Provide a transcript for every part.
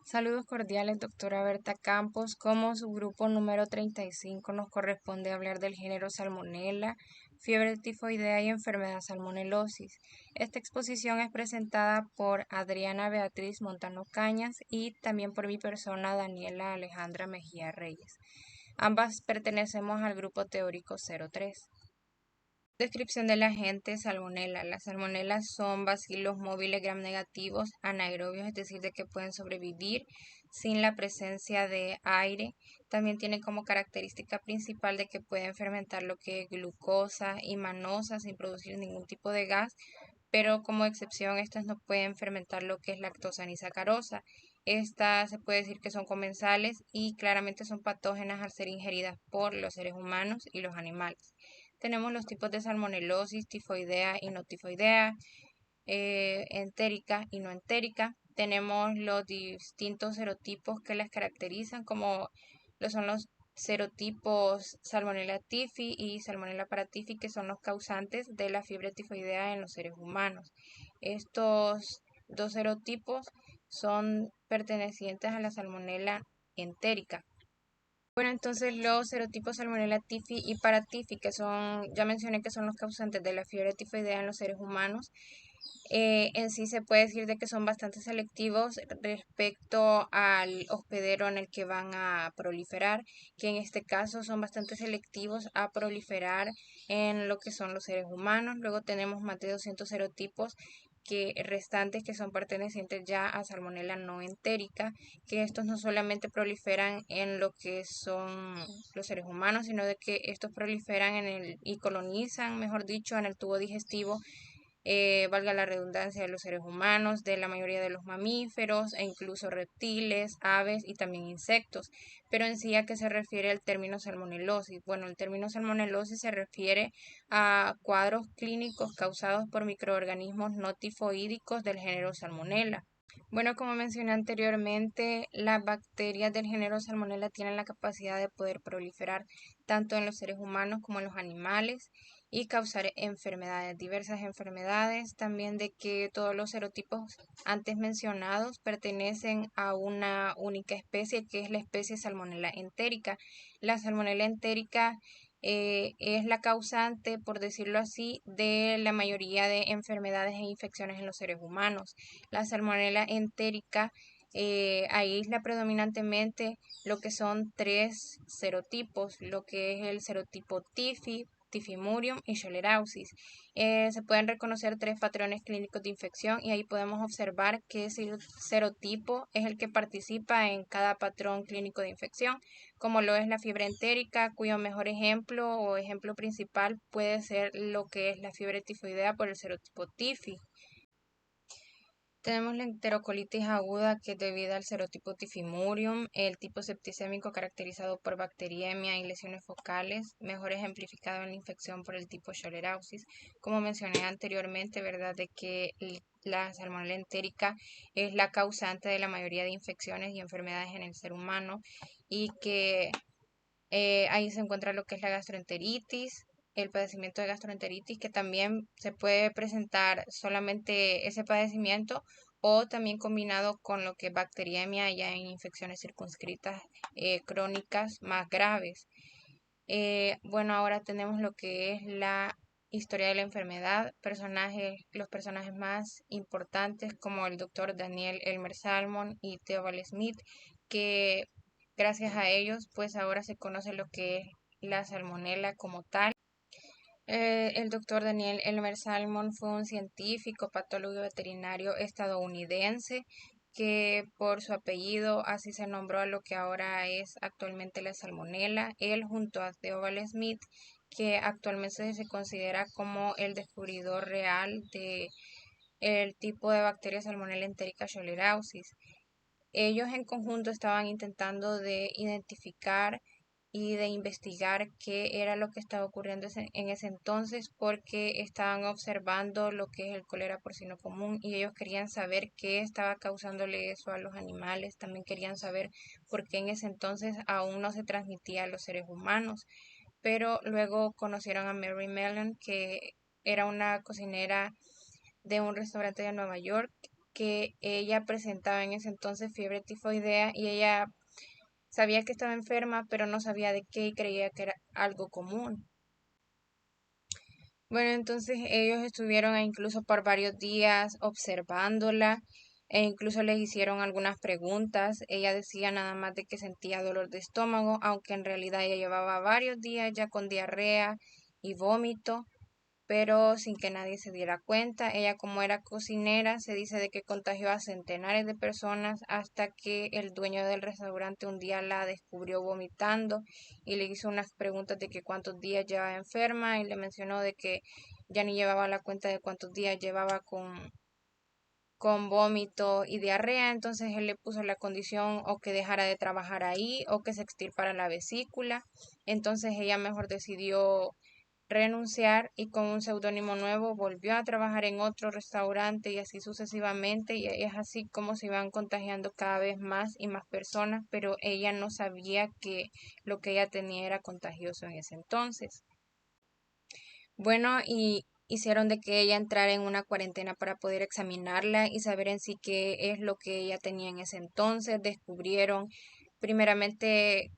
Saludos cordiales, doctora Berta Campos. Como su grupo número 35 nos corresponde hablar del género Salmonella, fiebre tifoidea y enfermedad salmonelosis. Esta exposición es presentada por Adriana Beatriz Montano Cañas y también por mi persona, Daniela Alejandra Mejía Reyes. Ambas pertenecemos al grupo teórico 03. Descripción del agente salmonela. Las salmonelas son bacilos móviles gram negativos anaerobios, es decir, de que pueden sobrevivir sin la presencia de aire. También tienen como característica principal de que pueden fermentar lo que es glucosa y manosa sin producir ningún tipo de gas, pero como excepción estas no pueden fermentar lo que es lactosa ni sacarosa. Estas se puede decir que son comensales y claramente son patógenas al ser ingeridas por los seres humanos y los animales. Tenemos los tipos de salmonelosis, tifoidea y no tifoidea, entérica y no entérica. Tenemos los distintos serotipos que las caracterizan, como lo son los serotipos Salmonella typhi y Salmonella paratyphi, que son los causantes de la fiebre tifoidea en los seres humanos. Estos dos serotipos son pertenecientes a la Salmonella entérica. Bueno, entonces los serotipos Salmonella typhi y paratyphi, que son, ya mencioné que son los causantes de la fiebre tifoidea en los seres humanos, en sí se puede decir de que son bastante selectivos respecto al hospedero en el que van a proliferar, que en este caso son bastante selectivos a proliferar en lo que son los seres humanos. Luego tenemos más de 200 serotipos restantes que son pertenecientes ya a Salmonella no entérica, que estos no solamente proliferan en lo que son los seres humanos, sino de que estos proliferan y colonizan, mejor dicho, en el tubo digestivo, valga la redundancia, de los seres humanos, de la mayoría de los mamíferos e incluso reptiles, aves y también insectos. Pero en sí, ¿a qué se refiere el término salmonelosis? Bueno, el término salmonelosis se refiere a cuadros clínicos causados por microorganismos no tifoídicos del género Salmonella. Bueno, como mencioné anteriormente, las bacterias del género Salmonella tienen la capacidad de poder proliferar tanto en los seres humanos como en los animales y causar enfermedades, diversas enfermedades. También de que todos los serotipos antes mencionados pertenecen a una única especie, que es la especie Salmonella entérica. La Salmonella entérica es la causante, por decirlo así, de la mayoría de enfermedades e infecciones en los seres humanos. La salmonela entérica aísla predominantemente lo que son tres serotipos, lo que es el serotipo TIFI, Tifimurium y Schollerausis. Se pueden reconocer tres patrones clínicos de infección y ahí podemos observar que ese serotipo es el que participa en cada patrón clínico de infección, como lo es la fiebre entérica, cuyo mejor ejemplo o ejemplo principal puede ser lo que es la fiebre tifoidea por el serotipo TIFI. Tenemos la enterocolitis aguda, que es debida al serotipo Tifimurium, el tipo septicémico caracterizado por bacteriemia y lesiones focales, mejor ejemplificado en la infección por el tipo Schollerausis. Como mencioné anteriormente, ¿verdad? De que la salmonella entérica es la causante de la mayoría de infecciones y enfermedades en el ser humano, y que ahí se encuentra lo que es la gastroenteritis, el padecimiento de gastroenteritis, que también se puede presentar solamente ese padecimiento o también combinado con lo que es bacteriemia ya en infecciones circunscritas crónicas más graves. Bueno, ahora tenemos lo que es la historia de la enfermedad, los personajes más importantes como el doctor Daniel Elmer Salmon y Theobald Smith, que gracias a ellos pues ahora se conoce lo que es la salmonela como tal. El doctor Daniel Elmer Salmon fue un científico, patólogo veterinario estadounidense que por su apellido así se nombró a lo que ahora es actualmente la salmonela. Él junto a Theobald Smith, que actualmente se considera como el descubridor real de el tipo de bacteria Salmonella enterica Schollerausis. Ellos en conjunto estaban intentando de identificar y de investigar qué era lo que estaba ocurriendo en ese entonces, porque estaban observando lo que es el cólera porcino común y ellos querían saber qué estaba causándole eso a los animales. También querían saber por qué en ese entonces aún no se transmitía a los seres humanos. Pero luego conocieron a Mary Mellon, que era una cocinera de un restaurante de Nueva York, que ella presentaba en ese entonces fiebre tifoidea y ella sabía que estaba enferma, pero no sabía de qué y creía que era algo común. Bueno, entonces ellos estuvieron incluso por varios días observándola e incluso les hicieron algunas preguntas. Ella decía nada más de que sentía dolor de estómago, aunque en realidad ella llevaba varios días ya con diarrea y vómito, pero sin que nadie se diera cuenta. Ella, como era cocinera, se dice de que contagió a centenares de personas hasta que el dueño del restaurante un día la descubrió vomitando y le hizo unas preguntas de que cuántos días llevaba enferma y le mencionó de que ya ni llevaba la cuenta de cuántos días llevaba con vómito y diarrea. Entonces él le puso la condición o que dejara de trabajar ahí o que se extirpara la vesícula. Entonces ella mejor decidió renunciar y con un seudónimo nuevo volvió a trabajar en otro restaurante y así sucesivamente, y es así como se iban contagiando cada vez más y más personas, pero ella no sabía que lo que ella tenía era contagioso en ese entonces. Bueno, y hicieron de que ella entrara en una cuarentena para poder examinarla y saber en sí qué es lo que ella tenía en ese entonces. Descubrieron primeramente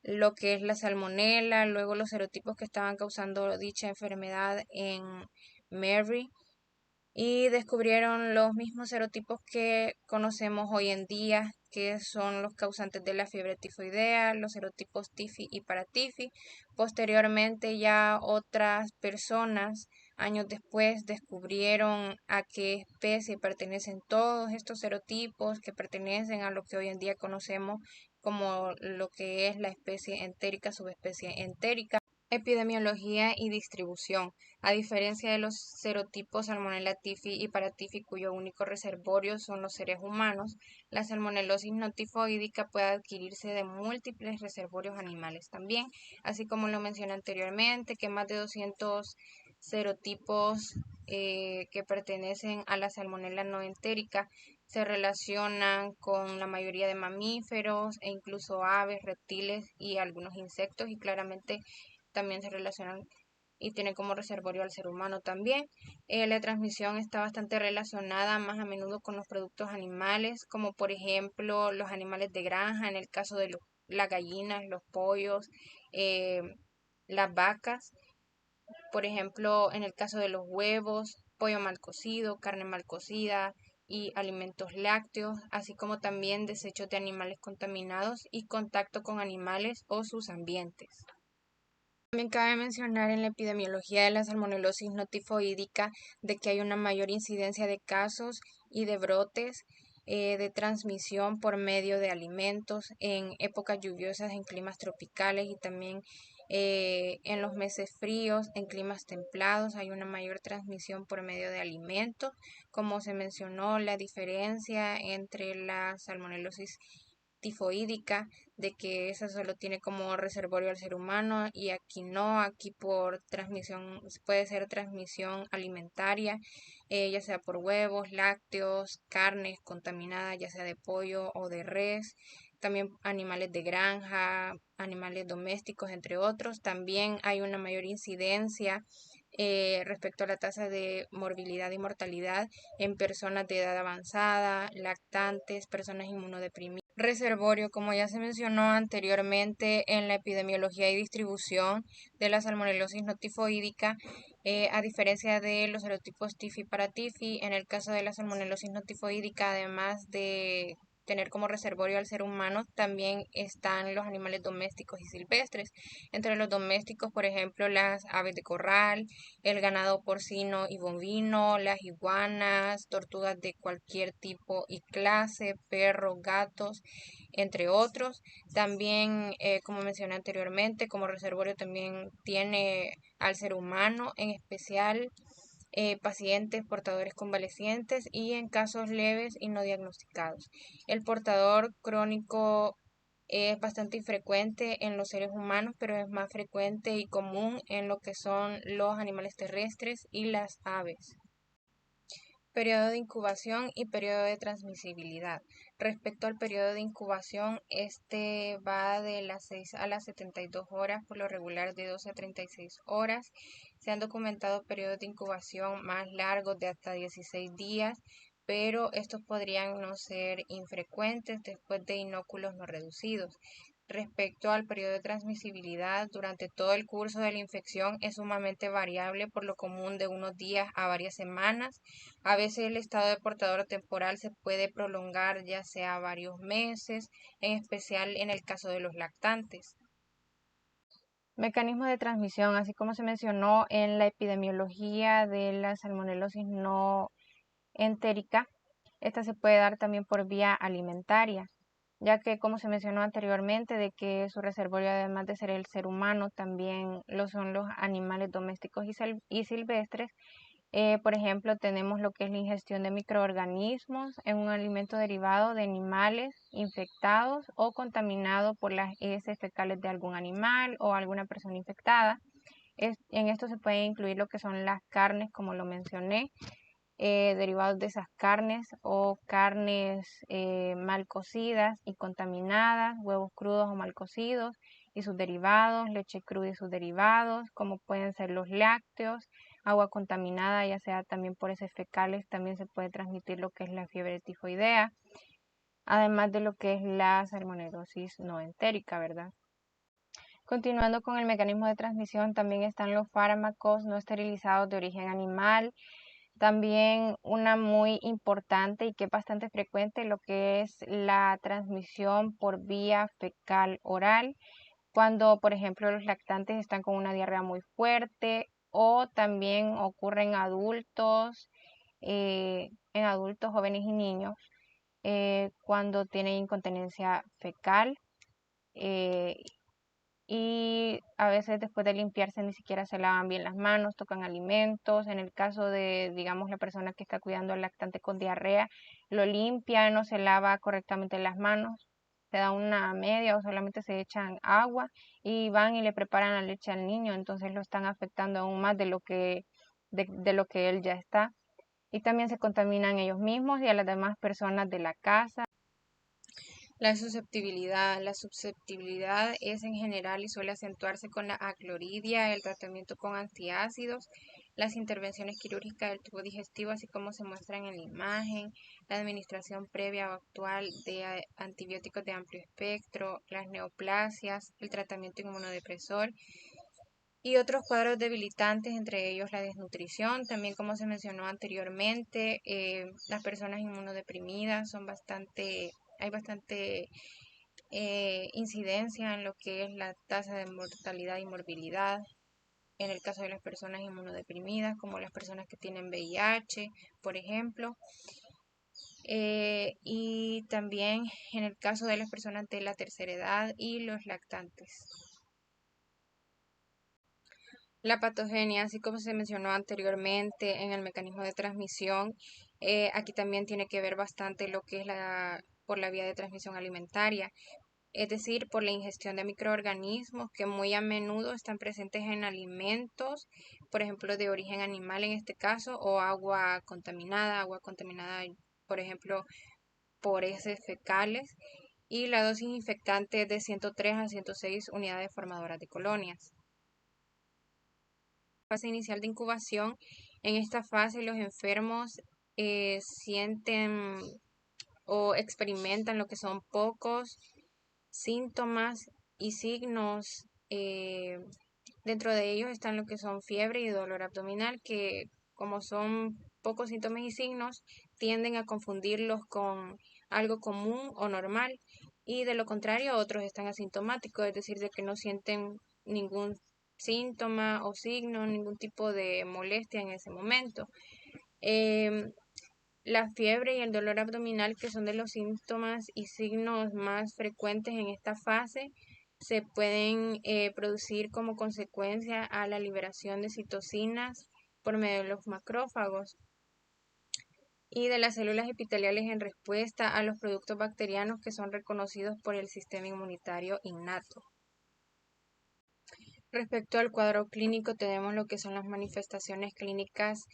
lo que es la salmonela, luego los serotipos que estaban causando dicha enfermedad en Mary y descubrieron los mismos serotipos que conocemos hoy en día, que son los causantes de la fiebre tifoidea, los serotipos tifi y paratifi. Posteriormente ya otras personas, años después, descubrieron a qué especie pertenecen todos estos serotipos que pertenecen a lo que hoy en día conocemos como lo que es la especie entérica, subespecie entérica. Epidemiología y distribución. A diferencia de los serotipos Salmonella typhi y Paratifi, cuyo único reservorio son los seres humanos, la salmonelosis no tifoidea puede adquirirse de múltiples reservorios animales también, así como lo mencioné anteriormente, que más de 200 serotipos que pertenecen a la salmonella no entérica se relacionan con la mayoría de mamíferos e incluso aves, reptiles y algunos insectos, y claramente también se relacionan y tienen como reservorio al ser humano también. La transmisión está bastante relacionada más a menudo con los productos animales, como por ejemplo los animales de granja, en el caso de las gallinas, los pollos, eh, las vacas. Por ejemplo, en el caso de los huevos, pollo mal cocido, carne mal cocida y alimentos lácteos, así como también desechos de animales contaminados y contacto con animales o sus ambientes. También cabe mencionar en la epidemiología de la salmonelosis no tifoidea de que hay una mayor incidencia de casos y de brotes de transmisión por medio de alimentos en épocas lluviosas en climas tropicales y también en los meses fríos, en climas templados, hay una mayor transmisión por medio de alimentos. Como se mencionó, la diferencia entre la salmonelosis tifoidea, de que esa solo tiene como reservorio al ser humano y aquí no, aquí por transmisión, puede ser transmisión alimentaria, ya sea por huevos, lácteos, carnes contaminadas, ya sea de pollo o de res, también animales de granja, animales domésticos, entre otros. También hay una mayor incidencia respecto a la tasa de morbilidad y mortalidad en personas de edad avanzada, lactantes, personas inmunodeprimidas. Reservorio, como ya se mencionó anteriormente en la epidemiología y distribución de la salmonelosis no tifoidea, a diferencia de los serotipos TIFI y paratifi, en el caso de la salmonelosis no tifoidea, además de tener como reservorio al ser humano, también están los animales domésticos y silvestres. Entre los domésticos, por ejemplo, las aves de corral, el ganado porcino y bovino, las iguanas, tortugas de cualquier tipo y clase, perros, gatos, entre otros. También, como mencioné anteriormente, como reservorio también tiene al ser humano, en especial pacientes portadores convalecientes y en casos leves y no diagnosticados. El portador crónico es bastante infrecuente en los seres humanos, pero es más frecuente y común en lo que son los animales terrestres y las aves. Periodo de incubación y periodo de transmisibilidad. Respecto al periodo de incubación, este va de las 6 a las 72 horas, por lo regular de 12 a 36 horas. Se han documentado periodos de incubación más largos de hasta 16 días, pero estos podrían no ser infrecuentes después de inóculos no reducidos. Respecto al periodo de transmisibilidad, durante todo el curso de la infección es sumamente variable, por lo común de unos días a varias semanas. A veces el estado de portador temporal se puede prolongar ya sea varios meses, en especial en el caso de los lactantes. Mecanismo de transmisión, así como se mencionó en la epidemiología de la salmonelosis no entérica, esta se puede dar también por vía alimentaria, ya que como se mencionó anteriormente, de que su reservorio, además de ser el ser humano, también lo son los animales domésticos y silvestres. Por ejemplo, tenemos lo que es la ingestión de microorganismos en un alimento derivado de animales infectados o contaminado por las heces fecales de algún animal o alguna persona infectada. En esto se puede incluir lo que son las carnes, como lo mencioné, derivados de esas carnes o carnes mal cocidas y contaminadas, huevos crudos o mal cocidos y sus derivados, leche cruda y sus derivados, como pueden ser los lácteos, agua contaminada, ya sea también por heces fecales, también se puede transmitir lo que es la fiebre tifoidea, además de lo que es la salmonelosis no entérica, ¿verdad? Continuando con el mecanismo de transmisión, también están los fármacos no esterilizados de origen animal. También una muy importante y que es bastante frecuente, lo que es la transmisión por vía fecal oral, cuando por ejemplo los lactantes están con una diarrea muy fuerte, o también ocurre en adultos jóvenes y niños, cuando tienen incontinencia fecal. eh, y a veces después de limpiarse ni siquiera se lavan bien las manos, tocan alimentos. En el caso de, digamos, la persona que está cuidando al lactante con diarrea, lo limpia, no se lava correctamente las manos, se da una media o solamente se echan agua y van y le preparan la leche al niño, entonces lo están afectando aún más de lo que él ya está. Y también se contaminan ellos mismos y a las demás personas de la casa. La susceptibilidad. La susceptibilidad es en general y suele acentuarse con la acloridia, el tratamiento con antiácidos, las intervenciones quirúrgicas del tubo digestivo, así como se muestran en la imagen, la administración previa o actual de antibióticos de amplio espectro, las neoplasias, el tratamiento inmunodepresor y otros cuadros debilitantes, entre ellos la desnutrición. También, como se mencionó anteriormente, las personas inmunodeprimidas hay bastante incidencia en lo que es la tasa de mortalidad y morbilidad en el caso de las personas inmunodeprimidas, como las personas que tienen VIH, por ejemplo. Y también en el caso de las personas de la tercera edad y los lactantes. La patogenia, así como se mencionó anteriormente en el mecanismo de transmisión, aquí también tiene que ver bastante lo que es por la vía de transmisión alimentaria, es decir, por la ingestión de microorganismos que muy a menudo están presentes en alimentos, por ejemplo, de origen animal en este caso, o agua contaminada, por ejemplo, por heces fecales, y la dosis infectante es de 103 a 106 unidades formadoras de colonias. Fase inicial de incubación. En esta fase los enfermos sienten o experimentan lo que son pocos síntomas y signos. Dentro de ellos están lo que son fiebre y dolor abdominal, que como son pocos síntomas y signos, tienden a confundirlos con algo común o normal, y de lo contrario otros están asintomáticos, es decir, de que no sienten ningún síntoma o signo, ningún tipo de molestia en ese momento. La fiebre y el dolor abdominal, que son de los síntomas y signos más frecuentes en esta fase, se pueden producir como consecuencia a la liberación de citocinas por medio de los macrófagos y de las células epiteliales en respuesta a los productos bacterianos que son reconocidos por el sistema inmunitario innato. Respecto al cuadro clínico, tenemos lo que son las manifestaciones clínicas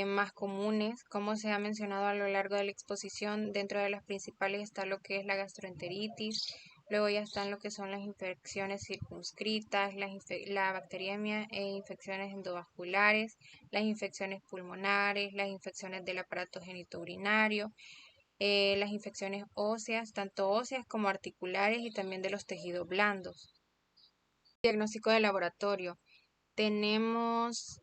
más comunes. Como se ha mencionado a lo largo de la exposición, dentro de las principales está lo que es la gastroenteritis, Luego ya están lo que son las infecciones circunscritas, la bacteriemia e infecciones endovasculares, las infecciones pulmonares, las infecciones del aparato genitourinario, las infecciones óseas, tanto óseas como articulares y también de los tejidos blandos. Diagnóstico de laboratorio. Tenemos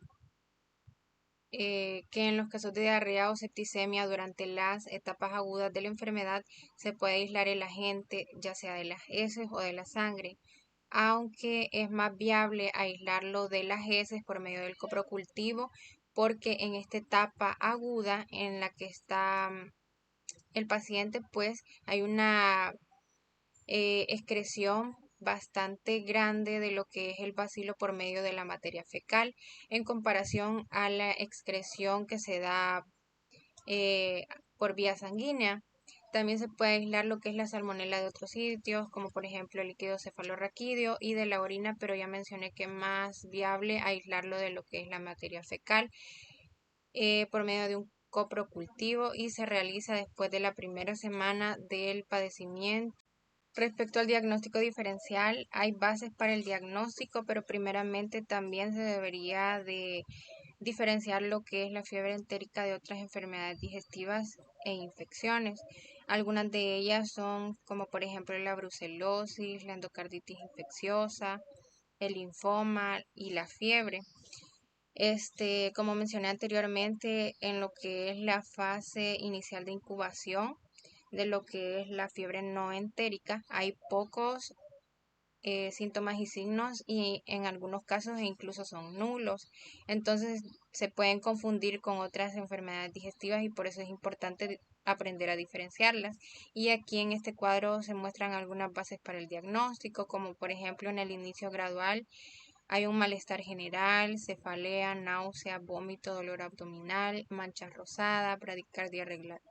que en los casos de diarrea o septicemia durante las etapas agudas de la enfermedad se puede aislar el agente, ya sea de las heces o de la sangre, aunque es más viable aislarlo de las heces por medio del coprocultivo, porque en esta etapa aguda en la que está el paciente, pues hay una excreción bastante grande de lo que es el bacilo por medio de la materia fecal en comparación a la excreción que se da por vía sanguínea. También se puede aislar lo que es la salmonela de otros sitios, como por ejemplo el líquido cefalorraquídeo y de la orina, pero ya mencioné que es más viable aislarlo de lo que es la materia fecal por medio de un coprocultivo y se realiza después de la primera semana del padecimiento. Respecto al diagnóstico diferencial, hay bases para el diagnóstico, pero primeramente también se debería de diferenciar lo que es la fiebre entérica de otras enfermedades digestivas e infecciones. Algunas de ellas son como por ejemplo la brucelosis, la endocarditis infecciosa, el linfoma y la fiebre. Como mencioné anteriormente, en lo que es la fase inicial de incubación de lo que es la fiebre no entérica, hay pocos síntomas y signos y en algunos casos incluso son nulos. Entonces se pueden confundir con otras enfermedades digestivas y por eso es importante aprender a diferenciarlas. Y aquí en este cuadro se muestran algunas bases para el diagnóstico, como por ejemplo en el inicio gradual hay un malestar general, cefalea, náusea, vómito, dolor abdominal, mancha rosada, bradicardia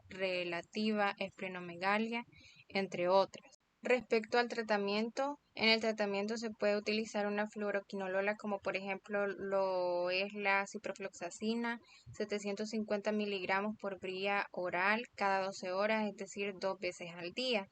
relativa, esplenomegalia, entre otras. Respecto al tratamiento, en el tratamiento se puede utilizar una fluoroquinolola como por ejemplo lo es la ciprofloxacina, 750 miligramos por vía oral cada 12 horas, es decir, 2 veces al día.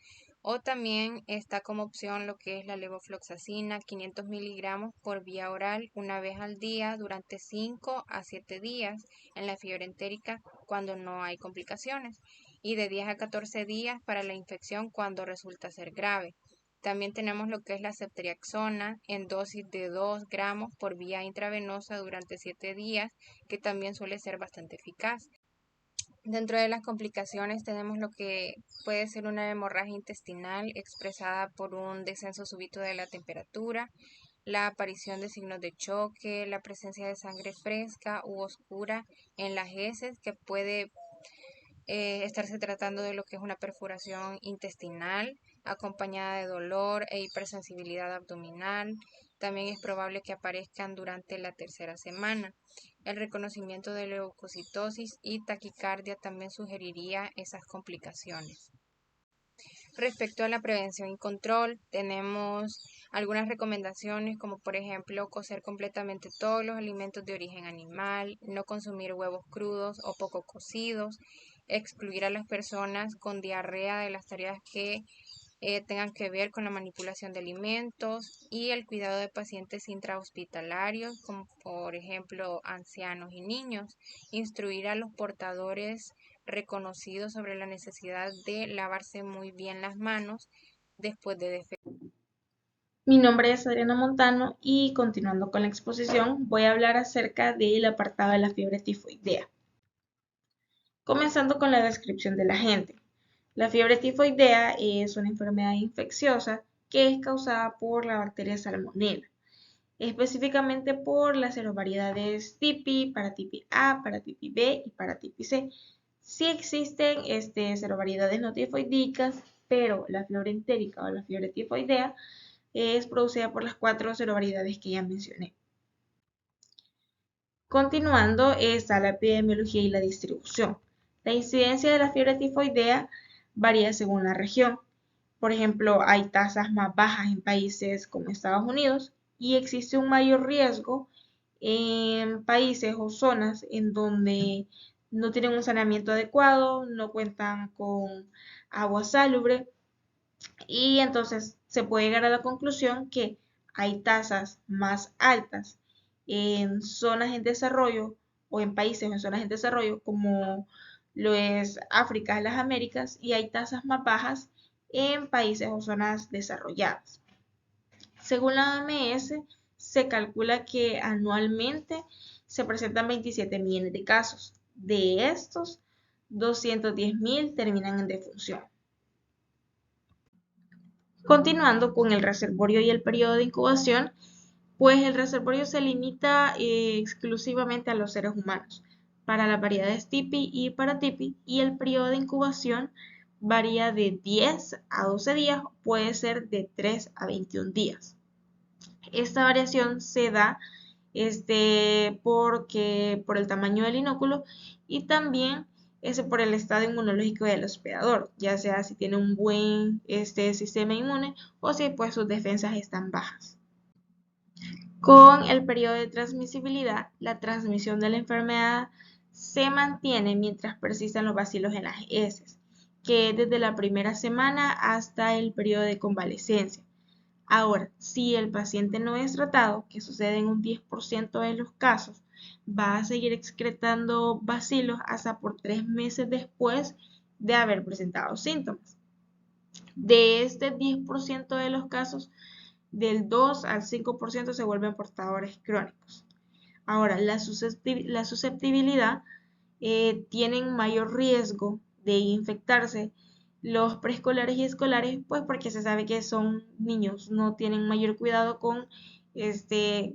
O también está como opción lo que es la levofloxacina, 500 miligramos por vía oral una vez al día durante 5 a 7 días en la fiebre entérica cuando no hay complicaciones y de 10 a 14 días para la infección cuando resulta ser grave. También tenemos lo que es la ceftriaxona en dosis de 2 gramos por vía intravenosa durante 7 días, que también suele ser bastante eficaz. Dentro de las complicaciones tenemos lo que puede ser una hemorragia intestinal expresada por un descenso súbito de la temperatura, la aparición de signos de choque, la presencia de sangre fresca u oscura en las heces, que puede estarse tratando de lo que es una perforación intestinal acompañada de dolor e hipersensibilidad abdominal. También es probable que aparezcan durante la tercera semana. El reconocimiento de leucocitosis y taquicardia también sugeriría esas complicaciones. Respecto a la prevención y control, tenemos algunas recomendaciones como por ejemplo cocer completamente todos los alimentos de origen animal, no consumir huevos crudos o poco cocidos, excluir a las personas con diarrea de las tareas que tengan que ver con la manipulación de alimentos y el cuidado de pacientes intrahospitalarios, como por ejemplo ancianos y niños, instruir a los portadores reconocidos sobre la necesidad de lavarse muy bien las manos después de defecar. Mi nombre es Adriana Montano y continuando con la exposición voy a hablar acerca del apartado de la fiebre tifoidea. Comenzando con la descripción del agente. La fiebre tifoidea es una enfermedad infecciosa que es causada por la bacteria Salmonella, específicamente por las serovariedades TIPI, paratipi A, paratipi B y paratipi C. Sí existen serovariedades no tifoidicas, pero la fiebre entérica o la fiebre tifoidea es producida por las 4 serovariedades que ya mencioné. Continuando está la epidemiología y la distribución. La incidencia de la fiebre tifoidea varía según la región. Por ejemplo, hay tasas más bajas en países como Estados Unidos y existe un mayor riesgo en países o zonas en donde no tienen un saneamiento adecuado, no cuentan con agua salubre Y entonces se puede llegar a la conclusión que hay tasas más altas en zonas en desarrollo o en países o en zonas en desarrollo como lo es África, las Américas, y hay tasas más bajas en países o zonas desarrolladas. Según la OMS, se calcula que anualmente se presentan 27 millones de casos. De estos, 210.000 terminan en defunción. Continuando con el reservorio y el periodo de incubación, pues el reservorio se limita exclusivamente a los seres humanos para las variedades TIPI y paratipi, y el periodo de incubación varía de 10 a 12 días, puede ser de 3 a 21 días. Esta variación se da porque por el tamaño del inóculo y también por el estado inmunológico del hospedador, ya sea si tiene un buen sistema inmune o si pues sus defensas están bajas. Con el periodo de transmisibilidad, la transmisión de la enfermedad se mantiene mientras persistan los bacilos en las heces, que es desde la primera semana hasta el periodo de convalecencia. Ahora, si el paciente no es tratado, que sucede en un 10% de los casos, va a seguir excretando bacilos hasta por 3 meses después de haber presentado síntomas. De este 10% de los casos, del 2 al 5% se vuelven portadores crónicos. Ahora, la susceptibilidad tienen mayor riesgo de infectarse los preescolares y escolares, pues porque se sabe que son niños, no tienen mayor cuidado con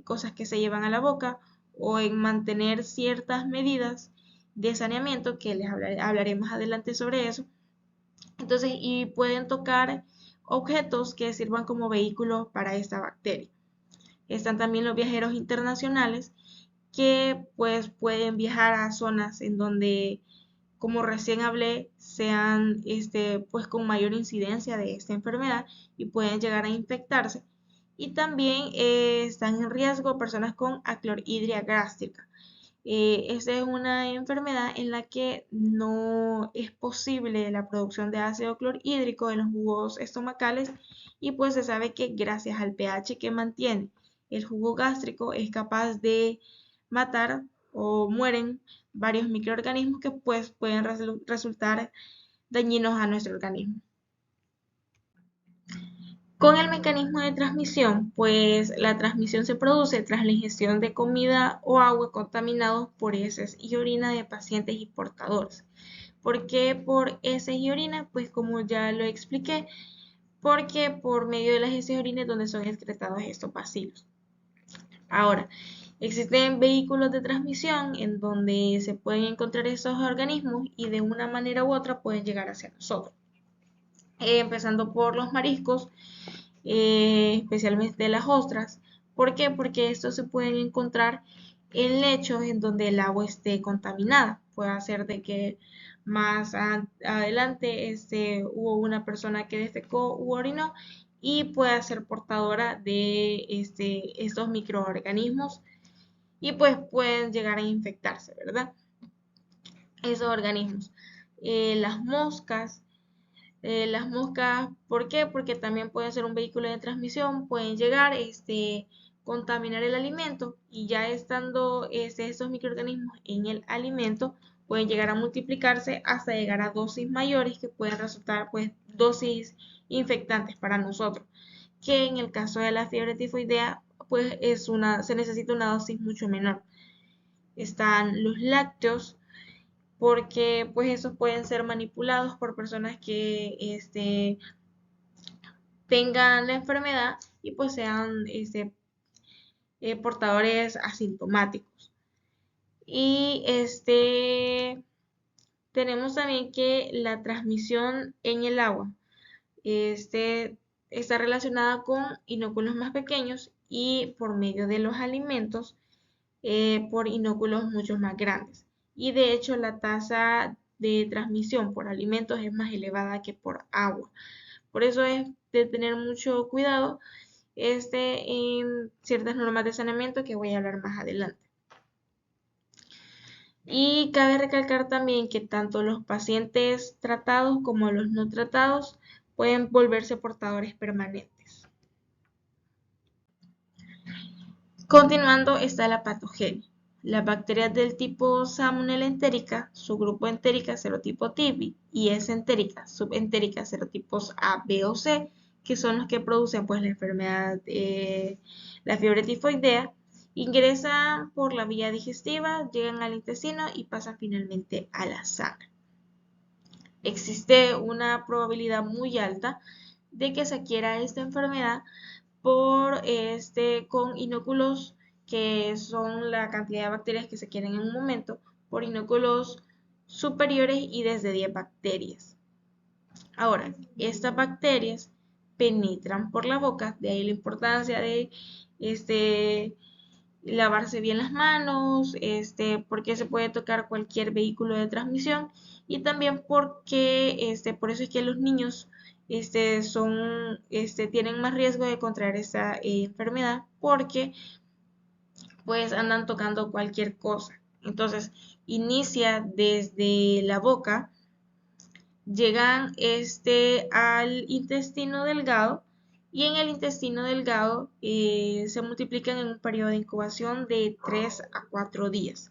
cosas que se llevan a la boca o en mantener ciertas medidas de saneamiento, que les hablaré más adelante sobre eso. Entonces, y pueden tocar objetos que sirvan como vehículos para esta bacteria. Están también los viajeros internacionales que pues pueden viajar a zonas en donde, como recién hablé, sean pues con mayor incidencia de esta enfermedad y pueden llegar a infectarse. Y también están en riesgo personas con aclorhidria gástrica. Esta es una enfermedad en la que no es posible la producción de ácido clorhídrico en los jugos estomacales, y pues se sabe que gracias al pH que mantiene el jugo gástrico es capaz de matar o mueren varios microorganismos que pues pueden resultar dañinos a nuestro organismo. Con el mecanismo de transmisión, pues la transmisión se produce tras la ingestión de comida o agua contaminados por heces y orina de pacientes y portadores. ¿Por qué por heces y orina? Pues como ya lo expliqué, porque por medio de las heces y orina es donde son excretados estos bacilos. Ahora, existen vehículos de transmisión en donde se pueden encontrar estos organismos y de una manera u otra pueden llegar hacia nosotros. Empezando por los mariscos, especialmente las ostras. ¿Por qué? Porque estos se pueden encontrar en lechos en donde el agua esté contaminada. Puede ser de que más adelante hubo una persona que defecó u orinó y puede ser portadora de estos microorganismos y pues pueden llegar a infectarse, ¿verdad? Esos organismos. Las moscas, ¿por qué? Porque también pueden ser un vehículo de transmisión, pueden llegar, contaminar el alimento y ya estando estos microorganismos en el alimento, pueden llegar a multiplicarse hasta llegar a dosis mayores que pueden resultar pues dosis infectantes para nosotros, que en el caso de la fiebre tifoidea pues se necesita una dosis mucho menor. Están los lácteos, porque pues esos pueden ser manipulados por personas que tengan la enfermedad y pues sean portadores asintomáticos. Y tenemos también que la transmisión en el agua está relacionada con inóculos más pequeños y por medio de los alimentos por inóculos mucho más grandes. Y de hecho la tasa de transmisión por alimentos es más elevada que por agua. Por eso es de tener mucho cuidado en ciertas normas de saneamiento que voy a hablar más adelante. Y cabe recalcar también que tanto los pacientes tratados como los no tratados pueden volverse portadores permanentes. Continuando está la patogenia. Las bacterias del tipo Salmonella entérica, subgrupo entérica, serotipo TIPI, y S entérica, subentérica, serotipos A, B o C, que son los que producen pues la enfermedad, la fiebre tifoidea, ingresan por la vía digestiva, llegan al intestino y pasan finalmente a la sangre. Existe una probabilidad muy alta de que se adquiera esta enfermedad con inóculos, que son la cantidad de bacterias que se quieren en un momento, por inóculos superiores y desde 10 bacterias. Ahora, estas bacterias penetran por la boca, de ahí la importancia de lavarse bien las manos, porque se puede tocar cualquier vehículo de transmisión, y también porque por eso es que los niños tienen más riesgo de contraer esta enfermedad, porque pues andan tocando cualquier cosa. Entonces, inicia desde la boca, llegan al intestino delgado, y en el intestino delgado se multiplican en un periodo de incubación de 3 a 4 días.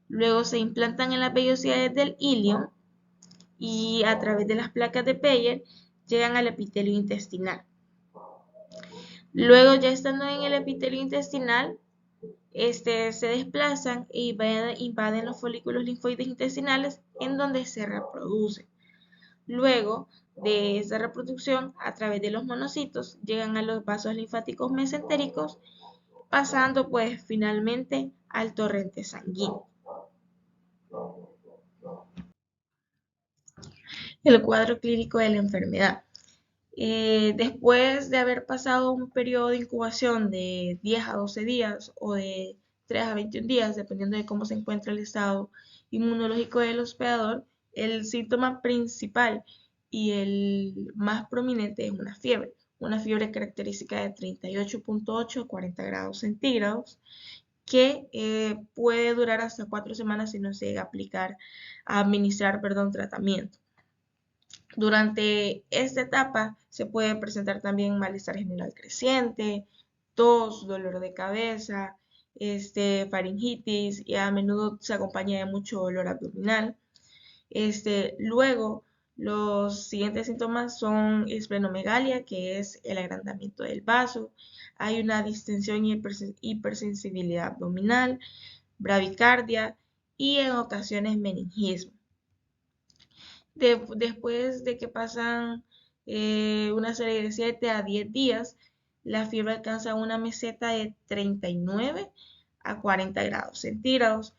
Luego se implantan en las vellosidades del ilion y a través de las placas de Peyer llegan al epitelio intestinal. Luego, ya estando en el epitelio intestinal, se desplazan e invaden los folículos linfoides intestinales, en donde se reproducen. Luego de esa reproducción, a través de los monocitos, llegan a los vasos linfáticos mesentéricos, pasando pues finalmente al torrente sanguíneo. El cuadro clínico de la enfermedad. Después de haber pasado un periodo de incubación de 10 a 12 días o de 3 a 21 días, dependiendo de cómo se encuentra el estado inmunológico del hospedador, el síntoma principal y el más prominente es una fiebre característica de 38.8 a 40 grados centígrados, que puede durar hasta 4 semanas si no se llega a administrar, tratamiento. Durante esta etapa se puede presentar también malestar general creciente, tos, dolor de cabeza, faringitis, y a menudo se acompaña de mucho dolor abdominal. Luego, los siguientes síntomas son esplenomegalia, que es el agrandamiento del vaso. Hay una distensión y hipersensibilidad abdominal, bradicardia y en ocasiones meningismo. Después de que pasan una serie de 7 a 10 días, la fiebre alcanza una meseta de 39 a 40 grados centígrados.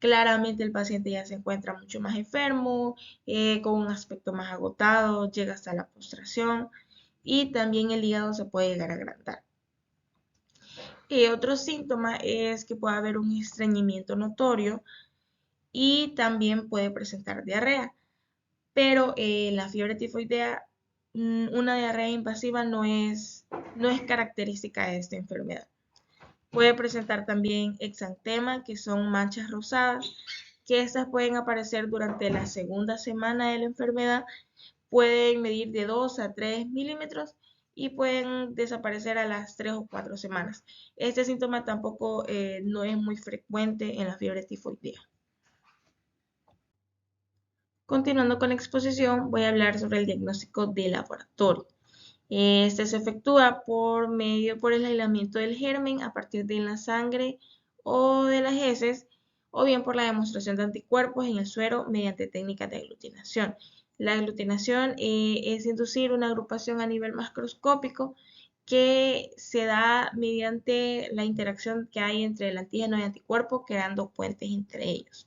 Claramente el paciente ya se encuentra mucho más enfermo, con un aspecto más agotado, llega hasta la postración, y también el hígado se puede llegar a agrandar. Otro síntoma es que puede haber un estreñimiento notorio y también puede presentar diarrea. Pero la fiebre tifoidea, una diarrea invasiva no es característica de esta enfermedad. Puede presentar también exantema, que son manchas rosadas, que estas pueden aparecer durante la segunda semana de la enfermedad, pueden medir de 2 a 3 milímetros y pueden desaparecer a las 3 o 4 semanas. Este síntoma tampoco no es muy frecuente en la fiebre tifoidea. Continuando con la exposición, voy a hablar sobre el diagnóstico de laboratorio. Este se efectúa por el aislamiento del germen a partir de la sangre o de las heces, o bien por la demostración de anticuerpos en el suero mediante técnicas de aglutinación. La aglutinación es inducir una agrupación a nivel macroscópico que se da mediante la interacción que hay entre el antígeno y anticuerpo, creando puentes entre ellos.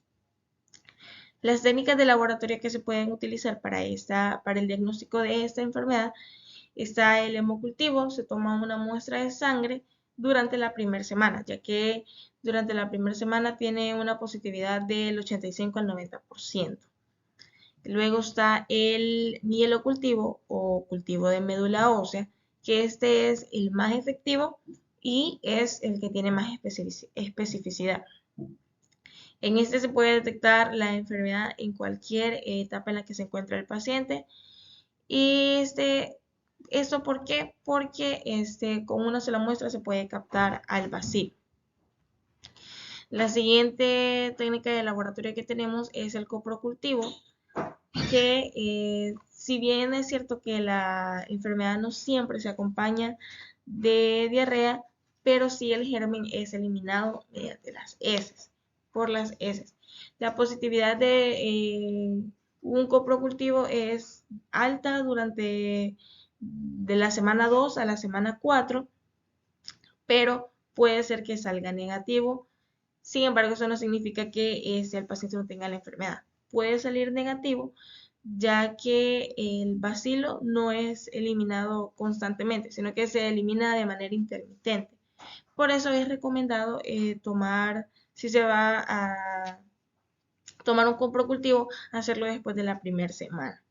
Las técnicas de laboratorio que se pueden utilizar para el diagnóstico de esta enfermedad está el hemocultivo. Se toma una muestra de sangre durante la primera semana, ya que durante la primera semana tiene una positividad del 85 al 90%. Luego está el mielocultivo o cultivo de médula ósea, que este es el más efectivo y es el que tiene más especificidad. En este se puede detectar la enfermedad en cualquier etapa en la que se encuentra el paciente, Y ¿esto por qué? Porque con una sola muestra se puede captar al bacilo. La siguiente técnica de laboratorio que tenemos es el coprocultivo, que si bien es cierto que la enfermedad no siempre se acompaña de diarrea, pero sí el germen es eliminado mediante las heces, por las heces. La positividad de un coprocultivo es alta durante de la semana 2 a la semana 4, pero puede ser que salga negativo. Sin embargo, eso no significa que el paciente no tenga la enfermedad. Puede salir negativo, ya que el bacilo no es eliminado constantemente, sino que se elimina de manera intermitente. Por eso es recomendado tomar, si se va a tomar un coprocultivo, hacerlo después de la primera semana.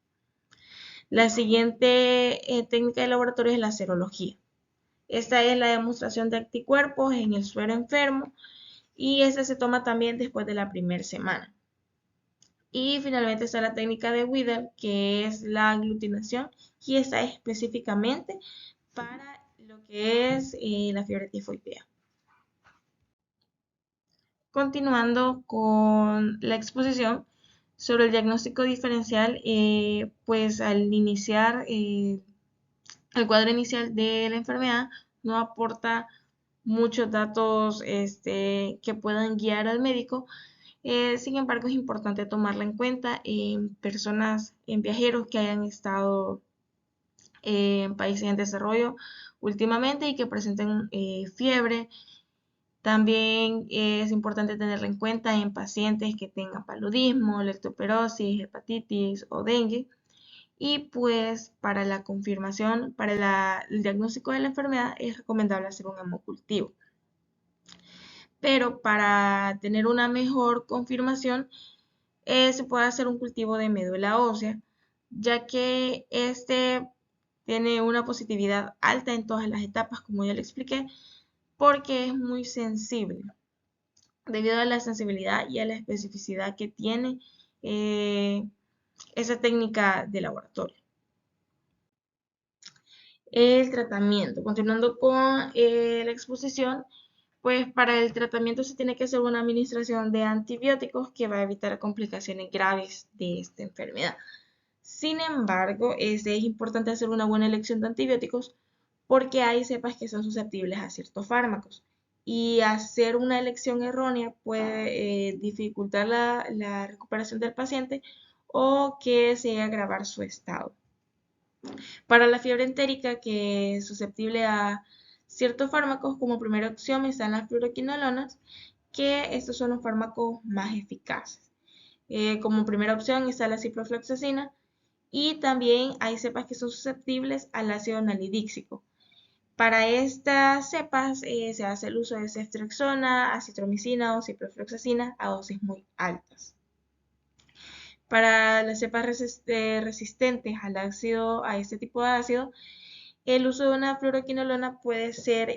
La siguiente técnica de laboratorio es la serología. Esta es la demostración de anticuerpos en el suero enfermo y esta se toma también después de la primera semana. Y finalmente está la técnica de Widal, que es la aglutinación, y esta es específicamente para lo que es la fiebre tifoidea. Continuando con la exposición sobre el diagnóstico diferencial, pues al iniciar el cuadro inicial de la enfermedad no aporta muchos datos que puedan guiar al médico. Sin embargo, es importante tomarla en cuenta en personas, en viajeros que hayan estado en países en desarrollo últimamente y que presenten fiebre. También es importante tenerla en cuenta en pacientes que tengan paludismo, leptospirosis, hepatitis o dengue. Y pues para la confirmación, para el diagnóstico de la enfermedad es recomendable hacer un hemocultivo. Pero para tener una mejor confirmación se puede hacer un cultivo de médula ósea, ya que este tiene una positividad alta en todas las etapas, como ya le expliqué, porque es muy sensible, debido a la sensibilidad y a la especificidad que tiene eh, esa técnica de laboratorio. El tratamiento, continuando con la exposición, pues para el tratamiento se tiene que hacer una administración de antibióticos que va a evitar complicaciones graves de esta enfermedad. Sin embargo, es importante hacer una buena elección de antibióticos porque hay cepas que son susceptibles a ciertos fármacos y hacer una elección errónea puede dificultar la recuperación del paciente o que se llegue a agravar su estado. Para la fiebre entérica, que es susceptible a ciertos fármacos, como primera opción están las fluoroquinolonas, que estos son los fármacos más eficaces. Como primera opción está la ciprofloxacina y también hay cepas que son susceptibles al ácido nalidíxico. Para estas cepas se hace el uso de ceftriaxona, acitromicina o ciprofloxacina a dosis muy altas. Para las cepas resistentes al ácido, a este tipo de ácido, el uso de una fluoroquinolona puede ser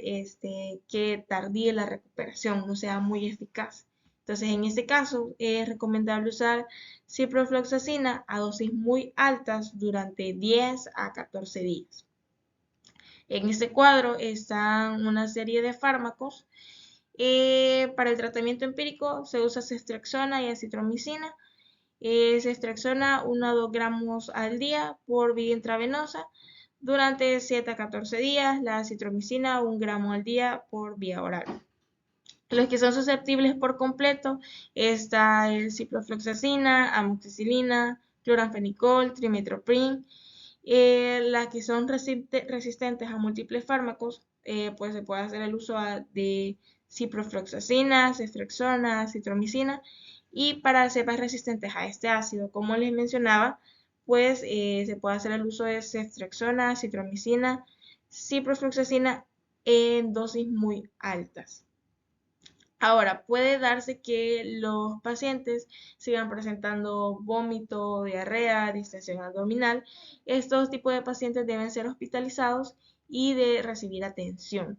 que tardíe la recuperación, no sea muy eficaz. Entonces, en este caso, es recomendable usar ciprofloxacina a dosis muy altas durante 10 a 14 días. En este cuadro están una serie de fármacos. Para el tratamiento empírico se usa ceftriaxona y acitromicina. Ceftriaxona 1 a 2 gramos al día por vía intravenosa durante 7 a 14 días. La acitromicina 1 gramo al día por vía oral. Los que son susceptibles por completo está el ciprofloxacina, amoxicilina, cloranfenicol, trimethoprim. Las que son resistentes a múltiples fármacos, pues se puede hacer el uso de ciprofloxacina, ceftriaxona, acitromicina. Y para cepas resistentes a este ácido, como les mencionaba, pues se puede hacer el uso de ceftriaxona, acitromicina, ciprofloxacina en dosis muy altas. Ahora, puede darse que los pacientes sigan presentando vómito, diarrea, distensión abdominal. Estos tipos de pacientes deben ser hospitalizados y de recibir atención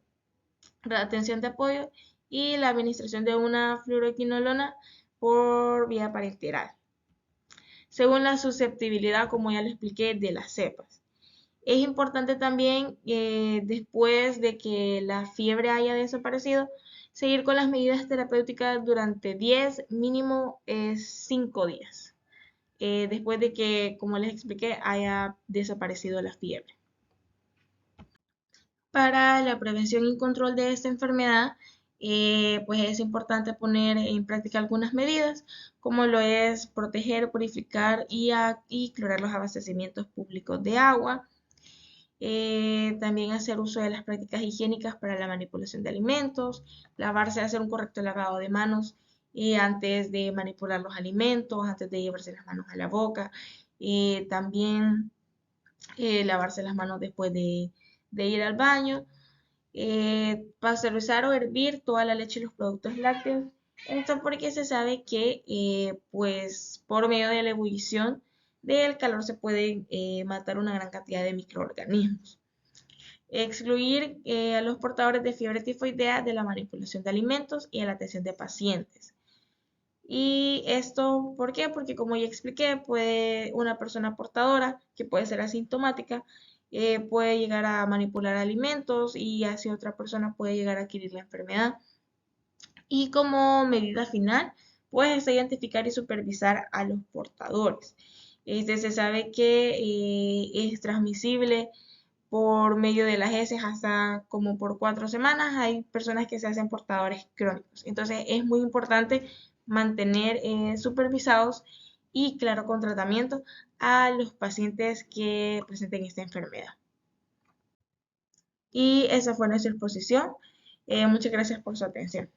de apoyo y la administración de una fluoroquinolona por vía parenteral. según la susceptibilidad, como ya le expliqué, de las cepas. Es importante también, después de que la fiebre haya desaparecido, seguir con las medidas terapéuticas durante 10, mínimo 5 días, después de que, como les expliqué, haya desaparecido la fiebre. Para la prevención y control de esta enfermedad, pues es importante poner en práctica algunas medidas, como lo es proteger, purificar y clorar los abastecimientos públicos de agua. También hacer uso de las prácticas higiénicas para la manipulación de alimentos, lavarse, hacer un correcto lavado de manos antes de manipular los alimentos, antes de llevarse las manos a la boca. También lavarse las manos después de ir al baño. Pasteurizar o hervir toda la leche y los productos lácteos. Esto porque se sabe que pues por medio de la ebullición del calor se pueden matar una gran cantidad de microorganismos. Excluir a los portadores de fiebre tifoidea de la manipulación de alimentos y de la atención de pacientes. Y esto, ¿por qué? Porque como ya expliqué, puede una persona portadora, que puede ser asintomática, puede llegar a manipular alimentos y así otra persona puede llegar a adquirir la enfermedad. Y como medida final, pues es identificar y supervisar a los portadores. Se sabe que es transmisible por medio de las heces hasta como por 4 semanas. Hay personas que se hacen portadores crónicos. Entonces es muy importante mantener supervisados y claro con tratamiento a los pacientes que presenten esta enfermedad. Y esa fue nuestra exposición. Muchas gracias por su atención.